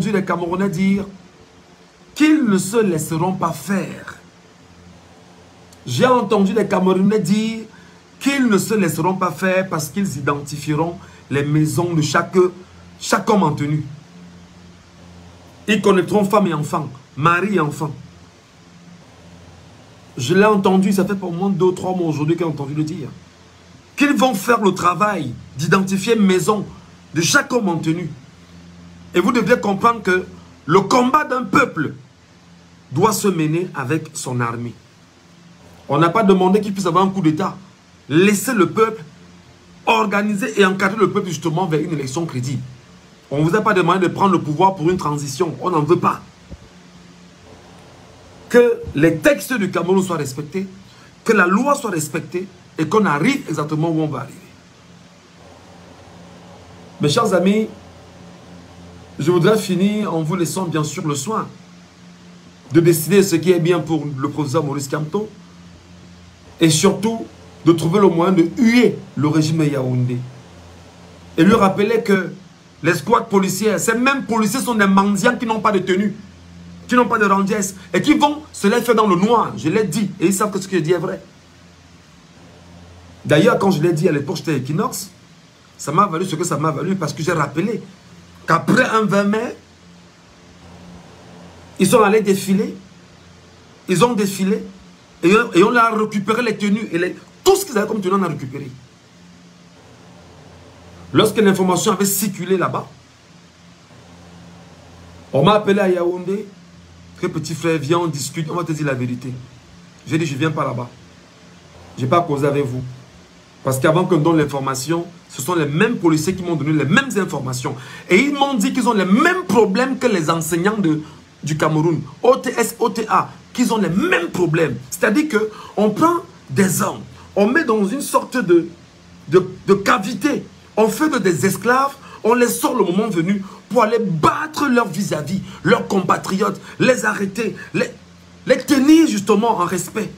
entendu les Camerounais dire qu'ils ne se laisseront pas faire. J'ai entendu les Camerounais dire qu'ils ne se laisseront pas faire parce qu'ils identifieront les maisons de chaque homme en tenue. Ils connaîtront femmes et enfants, mari et enfants. Je l'ai entendu, ça fait pour au moins 2 ou 3 mois aujourd'hui qu'ils ont entendu le dire. Qu'ils vont faire le travail d'identifier maison de chaque homme en tenue. Et vous devez comprendre que le combat d'un peuple doit se mener avec son armée. On n'a pas demandé qu'il puisse avoir un coup d'État. Laissez le peuple organiser et encadrer le peuple justement vers une élection crédible. On ne vous a pas demandé de prendre le pouvoir pour une transition. On n'en veut pas. Que les textes du Cameroun soient respectés, que la loi soit respectée et qu'on arrive exactement où on va arriver. Mes chers amis, je voudrais finir en vous laissant bien sûr le soin de décider ce qui est bien pour le professeur Maurice Kamto et surtout de trouver le moyen de huer le régime de Yaoundé et lui rappeler que les squads policiers, ces mêmes policiers sont des mendiants qui n'ont pas de tenue, qui n'ont pas de randiesse et qui vont se les faire dans le noir. Je l'ai dit et ils savent que ce que je dis est vrai. D'ailleurs, quand je l'ai dit à l'époque, j'étais à Equinox, ça m'a valu ce que ça m'a valu parce que j'ai rappelé qu'après un 20 mai, ils sont allés défiler, ils ont défilé et on leur a récupéré les tenues et tout ce qu'ils avaient comme tenue, on a récupéré. Lorsque l'information avait circulé là-bas, on m'a appelé à Yaoundé, que petit frère, viens, on discute, on va te dire la vérité. J'ai dit, je ne viens pas là-bas. Je n'ai pas causé avec vous. Parce qu'avant qu'on donne l'information, ce sont les mêmes policiers qui m'ont donné les mêmes informations. Et ils m'ont dit qu'ils ont les mêmes problèmes que les enseignants du Cameroun, OTS, OTA, qu'ils ont les mêmes problèmes. C'est-à-dire qu'on prend des hommes, on met dans une sorte de cavité, on fait des esclaves, on les sort le moment venu pour aller battre leurs vis-à-vis, leurs compatriotes, les arrêter, les tenir justement en respect,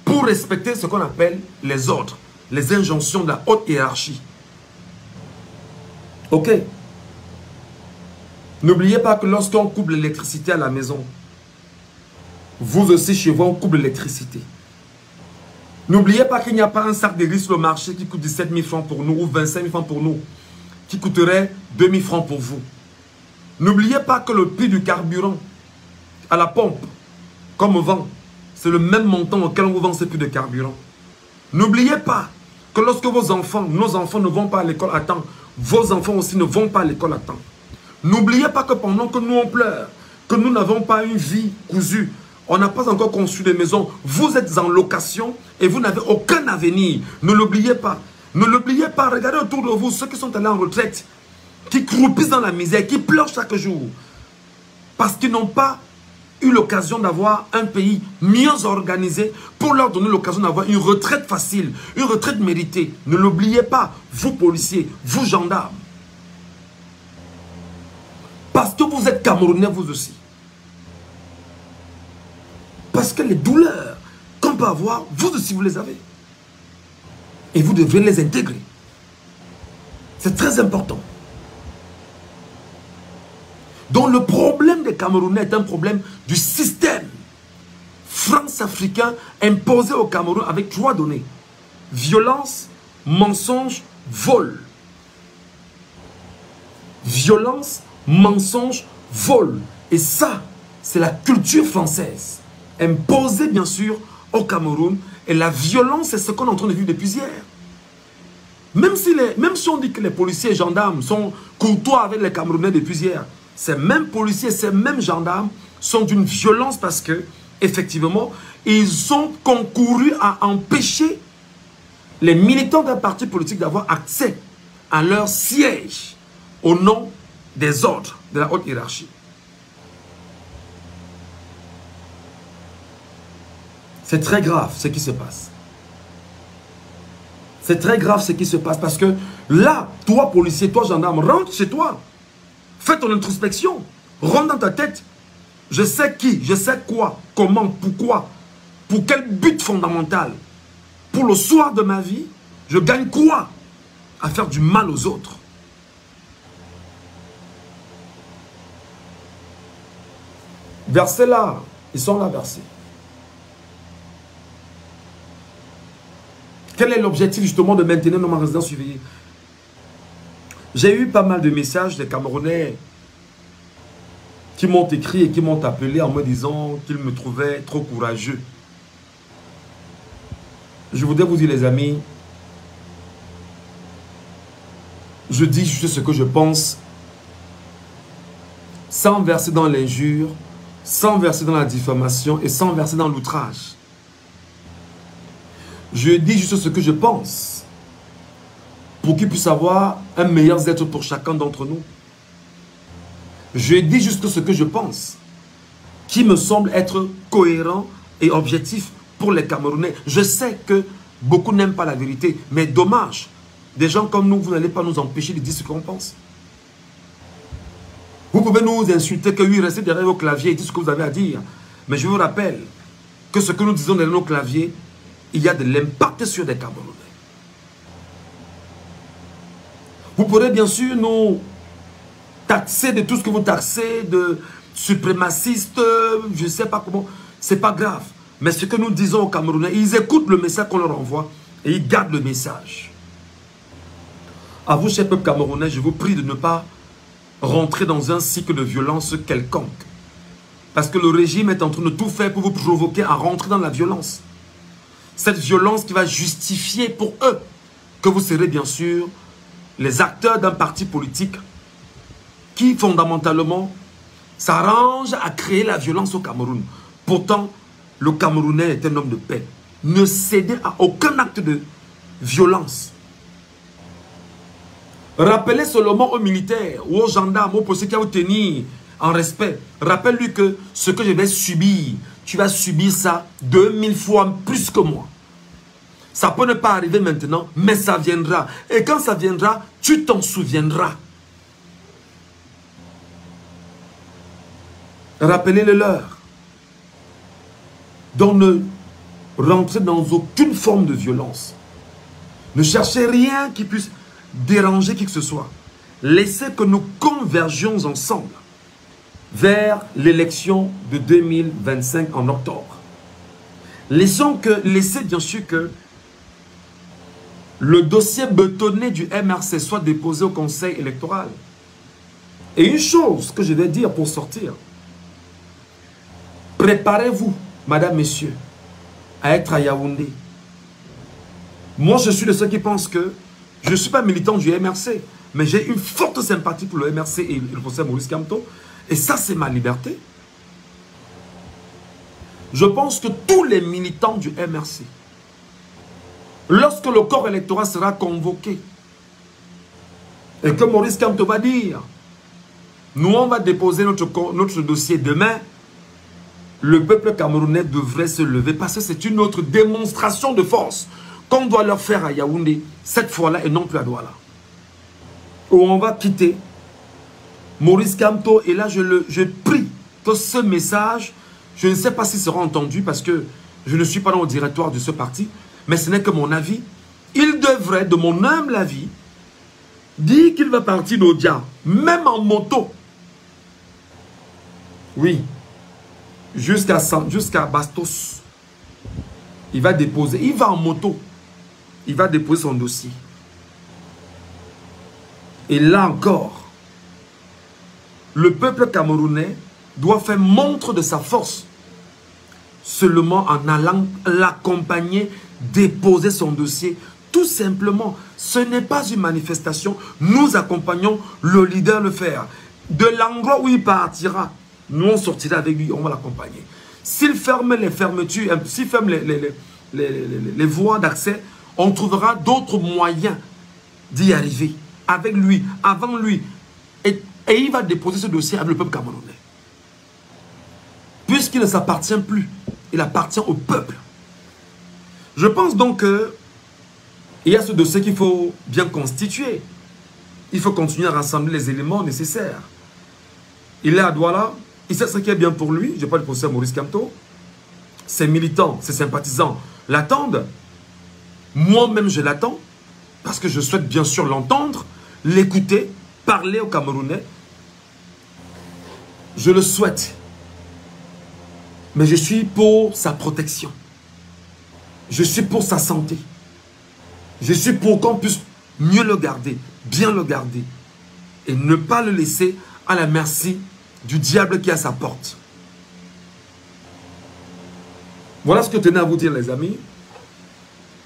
pour respecter ce qu'on appelle les ordres, les injonctions de la haute hiérarchie. Ok. N'oubliez pas que lorsqu'on coupe l'électricité à la maison, vous aussi chez vous, on coupe l'électricité. N'oubliez pas qu'il n'y a pas un sac de riz sur le marché qui coûte 17 000 francs pour nous ou 25 000 francs pour nous, qui coûterait 2 000 francs pour vous. N'oubliez pas que le prix du carburant à la pompe, comme on vend, c'est le même montant auquel on vous vend ce prix de carburant. N'oubliez pas que lorsque vos enfants, nos enfants ne vont pas à l'école à temps, vos enfants aussi ne vont pas à l'école à temps. N'oubliez pas que pendant que nous on pleure, que nous n'avons pas une vie cousue, on n'a pas encore construit des maisons, vous êtes en location et vous n'avez aucun avenir. Ne l'oubliez pas. Ne l'oubliez pas. Regardez autour de vous ceux qui sont allés en retraite, qui croupissent dans la misère, qui pleurent chaque jour. Parce qu'ils n'ont pas eu l'occasion d'avoir un pays mieux organisé pour leur donner l'occasion d'avoir une retraite facile, une retraite méritée. Ne l'oubliez pas, vous policiers, vous gendarmes. Parce que vous êtes Camerounais vous aussi. Parce que les douleurs qu'on peut avoir, vous aussi vous les avez. Et vous devez les intégrer. C'est très important. Donc le problème des Camerounais est un problème du système france-africain imposé au Cameroun avec 3 données. Violence, mensonge, vol. Violence, mensonge, vol. Et ça, c'est la culture française. Imposée bien sûr au Cameroun. Et la violence, c'est ce qu'on est en train de vivre depuis hier. Même si on dit que les policiers et gendarmes sont courtois avec les Camerounais depuis hier, ces mêmes policiers, ces mêmes gendarmes sont d'une violence parce que, effectivement, ils ont concouru à empêcher les militants d'un parti politique d'avoir accès à leur siège au nom des ordres de la haute hiérarchie. C'est très grave ce qui se passe. C'est très grave ce qui se passe parce que là, toi policier, toi gendarme, rentre chez toi. Fais ton introspection. Rentre dans ta tête. Je sais qui, je sais quoi, comment, pourquoi, pour quel but fondamental. Pour le soir de ma vie, je gagne quoi à faire du mal aux autres. Versez là. Ils sont là versés. Quel est l'objectif justement de maintenir nos résidents surveillés? J'ai eu pas mal de messages des Camerounais qui m'ont écrit et qui m'ont appelé en me disant qu'ils me trouvaient trop courageux. Je voudrais vous dire les amis, je dis juste ce que je pense, sans verser dans l'injure, sans verser dans la diffamation et sans verser dans l'outrage. Je dis juste ce que je pense, pour qu'il puisse avoir un meilleur être pour chacun d'entre nous. Je dis juste ce que je pense, qui me semble être cohérent et objectif pour les Camerounais. Je sais que beaucoup n'aiment pas la vérité, mais dommage. Des gens comme nous, vous n'allez pas nous empêcher de dire ce qu'on pense. Vous pouvez nous insulter que oui, restez derrière vos claviers et dites ce que vous avez à dire. Mais je vous rappelle que ce que nous disons derrière nos claviers, il y a de l'impact sur des Camerounais. Vous pourrez bien sûr nous taxer de tout ce que vous taxez, de suprémacistes, je ne sais pas comment, c'est pas grave. Mais ce que nous disons aux Camerounais, ils écoutent le message qu'on leur envoie et ils gardent le message. À vous, chers peuple camerounais, je vous prie de ne pas rentrer dans un cycle de violence quelconque. Parce que le régime est en train de tout faire pour vous provoquer à rentrer dans la violence. Cette violence qui va justifier pour eux que vous serez bien sûr les acteurs d'un parti politique qui fondamentalement s'arrange à créer la violence au Cameroun. Pourtant, le Camerounais est un homme de paix. Ne cédez à aucun acte de violence. Rappelez seulement aux militaires ou aux gendarmes, aux policiers qui vont vous tenir en respect. Rappelle-lui que ce que je vais subir, tu vas subir ça 2000 fois plus que moi. Ça peut ne pas arriver maintenant, mais ça viendra. Et quand ça viendra, tu t'en souviendras. Rappelez-le leur. Donc ne rentrez dans aucune forme de violence. Ne cherchez rien qui puisse déranger qui que ce soit. Laissez que nous convergions ensemble vers l'élection de 2025 en octobre. Laissez bien sûr que le dossier bétonné du MRC soit déposé au conseil électoral. Et une chose que je vais dire pour sortir, préparez-vous, madame, messieurs, à être à Yaoundé. Moi, je suis de ceux qui pensent que je ne suis pas militant du MRC, mais j'ai une forte sympathie pour le MRC et le professeur Maurice Kamto. Et ça, c'est ma liberté. Je pense que tous les militants du MRC, lorsque le corps électoral sera convoqué, et que Maurice Kamto va dire, nous, on va déposer notre dossier demain, le peuple camerounais devrait se lever parce que c'est une autre démonstration de force qu'on doit leur faire à Yaoundé, cette fois-là et non plus à Douala. Où on va quitter Maurice Kamto, et là je prie que ce message, je ne sais pas s'il sera entendu parce que je ne suis pas dans le directoire de ce parti, mais ce n'est que mon avis. Il devrait, de mon humble avis, dire qu'il va partir d'Odia, même en moto. Oui. Jusqu'à Bastos. Il va déposer, il va en moto. Il va déposer son dossier. Et là encore, le peuple camerounais doit faire montre de sa force seulement en allant l'accompagner, déposer son dossier. Tout simplement, ce n'est pas une manifestation. Nous accompagnons le leader le faire. De l'endroit où il partira, nous on sortira avec lui, on va l'accompagner. S'il ferme les fermetures, s'il ferme les voies d'accès, on trouvera d'autres moyens d'y arriver. Avec lui, avant lui. Et il va déposer ce dossier avec le peuple camerounais. Puisqu'il ne s'appartient plus, il appartient au peuple. Je pense donc qu'il y a ce dossier qu'il faut bien constituer. Il faut continuer à rassembler les éléments nécessaires. Il est à Douala, il sait ce qui est bien pour lui. Je parle du professeur Maurice Kamto. Ses militants, ses sympathisants l'attendent. Moi-même, je l'attends. Parce que je souhaite bien sûr l'entendre, l'écouter, parler aux Camerounais. Je le souhaite. Mais je suis pour sa protection. Je suis pour sa santé. Je suis pour qu'on puisse mieux le garder, bien le garder. Et ne pas le laisser à la merci du diable qui est à sa porte. Voilà ce que je tenais à vous dire, les amis.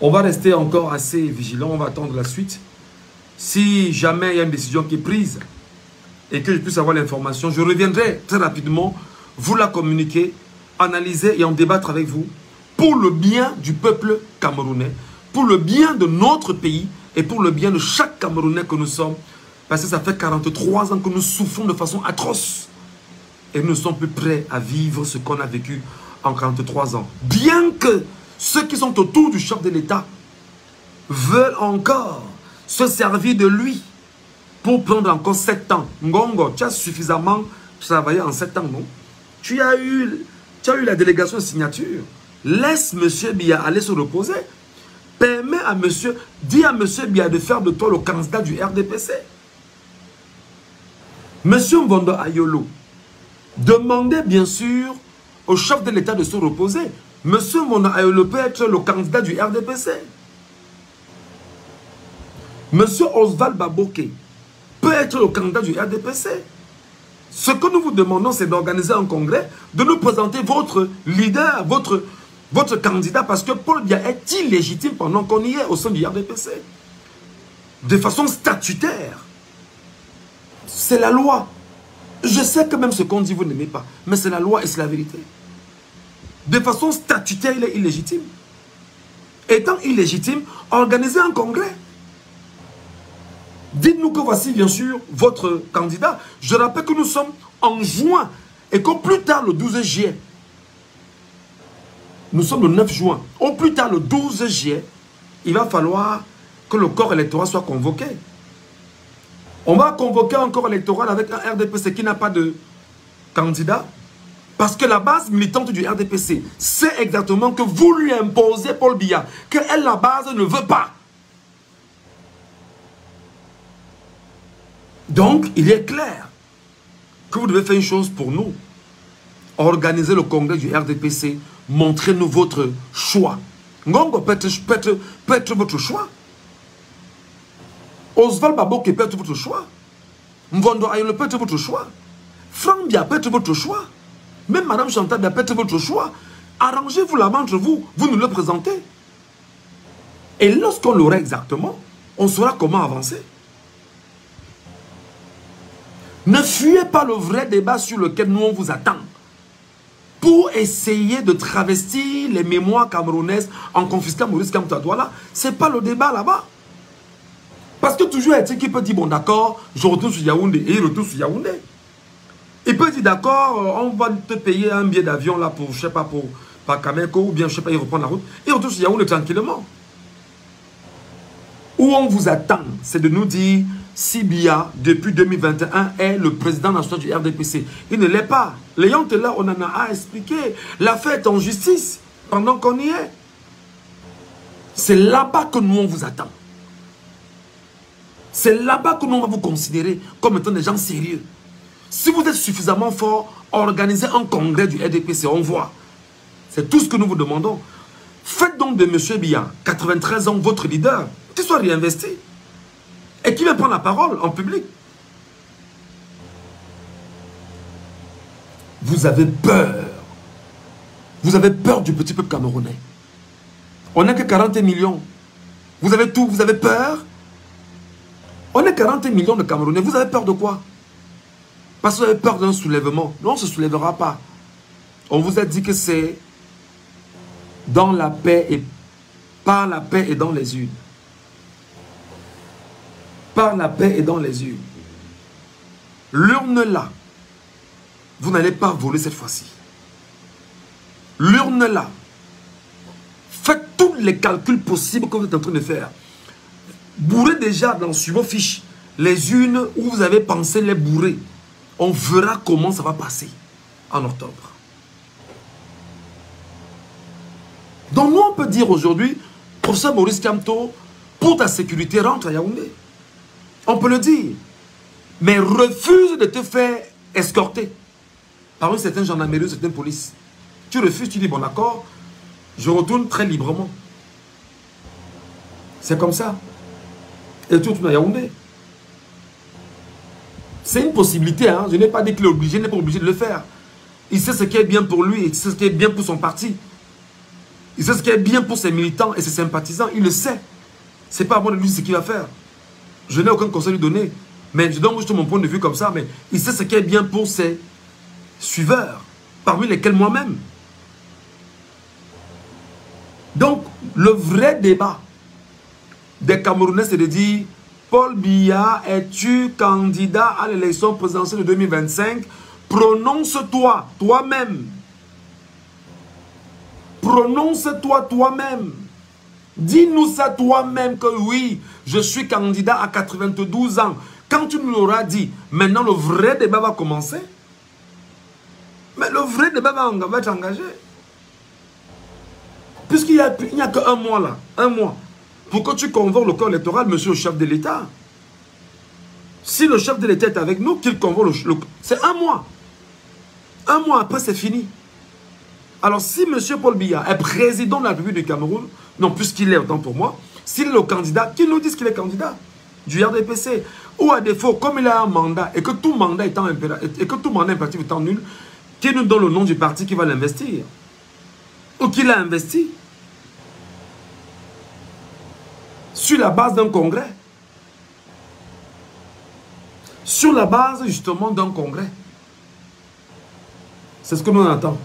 On va rester encore assez vigilant, on va attendre la suite. Si jamais il y a une décision qui est prise et que je puisse avoir l'information, je reviendrai très rapidement, vous la communiquer, analyser et en débattre avec vous pour le bien du peuple camerounais, pour le bien de notre pays et pour le bien de chaque Camerounais que nous sommes. Parce que ça fait 43 ans que nous souffrons de façon atroce et nous ne sommes plus prêts à vivre ce qu'on a vécu en 43 ans. Bien que ceux qui sont autour du chef de l'État veulent encore se servir de lui pour prendre encore 7 ans. Ngongo, tu as suffisamment travaillé en 7 ans, non? Tu as eu la délégation de signature. Laisse M. Biya aller se reposer. Permets à monsieur, dis à M. Biya de faire de toi le candidat du RDPC. M. Mvondo Ayolo, demandez bien sûr au chef de l'État de se reposer. M. Mvondo Ayolo peut être le candidat du RDPC. M. Oswald Baboke peut être le candidat du RDPC. Ce que nous vous demandons, c'est d'organiser un congrès, de nous présenter votre leader, votre candidat, parce que Paul Biya est illégitime pendant qu'on y est au sein du RDPC. De façon statutaire. C'est la loi. Je sais que même ce qu'on dit, vous n'aimez pas, mais c'est la loi et c'est la vérité. De façon statutaire, il est illégitime. Étant illégitime, organisez un congrès. Dites-nous que voici bien sûr votre candidat. Je rappelle que nous sommes en juin et qu'au plus tard le 12 juillet, nous sommes le 9 juin, au plus tard le 12 juillet, il va falloir que le corps électoral soit convoqué. On va convoquer un corps électoral avec un RDPC qui n'a pas de candidat. Parce que la base militante du RDPC sait exactement que vous lui imposez Paul Biya, que elle, la base, ne veut pas. Donc, il est clair que vous devez faire une chose pour nous. Organiser le congrès du RDPC, montrez-nous votre choix. Ngongo peut être votre choix. Oswald Baboke peut être votre choix. Mvondo Ayolo peut être votre choix. Franck Biya peut être votre choix. Même Madame Chantal Biya peut être votre choix. Arrangez-vous là entre vous. Vous nous le présentez. Et lorsqu'on l'aura exactement, on saura comment avancer. Ne fuyez pas le vrai débat sur lequel nous on vous attend. Pour essayer de travestir les mémoires camerounaises en confisquant Maurice Kamto Douala. Ce n'est pas le débat là-bas. Parce que toujours est-il qui peut dire, bon d'accord, je retourne sur Yaoundé, et il retourne sur Yaoundé. Il peut dire, d'accord, on va te payer un billet d'avion là pour, je sais pas, pour Kameko, ou bien, je sais pas, il reprend la route, et il retourne sur Yaoundé tranquillement. Où on vous attend, c'est de nous dire, si Biya, depuis 2021, est le président national du RDPC. Il ne l'est pas. Léon Tela, on en a expliqué. L'affaire est en justice, pendant qu'on y est. C'est là-bas que nous, on vous attend. C'est là-bas que nous, on va vous considérer comme étant des gens sérieux. Si vous êtes suffisamment fort, organisez un congrès du RDPC, on voit. C'est tout ce que nous vous demandons. Faites donc de M. Biya, 93 ans, votre leader, qu'il soit réinvesti. Et qu'il va prendre la parole en public. Vous avez peur. Vous avez peur du petit peuple camerounais. On n'est que 40 millions. Vous avez tout, vous avez peur. On est 40 millions de Camerounais. Vous avez peur de quoi? Parce que vous avez peur d'un soulèvement. Non, on ne se soulèvera pas. On vous a dit que c'est dans la paix et par la paix et dans les urnes. Par la paix et dans les urnes. L'urne là, vous n'allez pas voler cette fois-ci. L'urne là, faites tous les calculs possibles que vous êtes en train de faire. Bourrez déjà sur vos fiches les urnes où vous avez pensé les bourrer. On verra comment ça va passer en octobre. Donc nous on peut dire aujourd'hui, professeur Maurice Kamto, pour ta sécurité, rentre à Yaoundé. On peut le dire. Mais refuse de te faire escorter par une certaine gendarmerie, une certaine police. tu refuses, tu dis bon d'accord, je retourne très librement. C'est comme ça. Et tu retournes à Yaoundé. C'est une possibilité, hein. Je n'ai pas dit qu'il est obligé, il n'est pas obligé de le faire. Il sait ce qui est bien pour lui, il sait ce qui est bien pour son parti. Il sait ce qui est bien pour ses militants et ses sympathisants, il le sait. C'est pas à moi de lui dire ce qu'il va faire. Je n'ai aucun conseil à lui donner. Mais je donne juste mon point de vue comme ça, mais il sait ce qui est bien pour ses suiveurs, parmi lesquels moi-même. Donc, le vrai débat des Camerounais, c'est de dire, Paul Biya, es-tu candidat à l'élection présidentielle de 2025? Prononce-toi, toi-même. Prononce-toi toi-même. Dis-nous ça toi-même que oui, je suis candidat à 92 ans. Quand tu nous l'auras dit, maintenant le vrai débat va commencer. Mais le vrai débat va être engagé. Puisqu'il n'y a qu'un mois là, un mois, pour que tu convoques le corps électoral, monsieur le chef de l'État. Si le chef de l'État est avec nous, qu'il convoque c'est un mois. Un mois après, c'est fini. Alors, si M. Paul Biya est président de la République du Cameroun, non, puisqu'il est autant pour moi, s'il est le candidat, qu'il nous dise qu'il est candidat du RDPC. Ou à défaut, comme il a un mandat, et que tout mandat impératif étant nul, qu'il nous donne le nom du parti qui va l'investir. Ou qu'il a investi. Sur la base d'un congrès. Sur la base, justement, d'un congrès. C'est ce que nous attendons.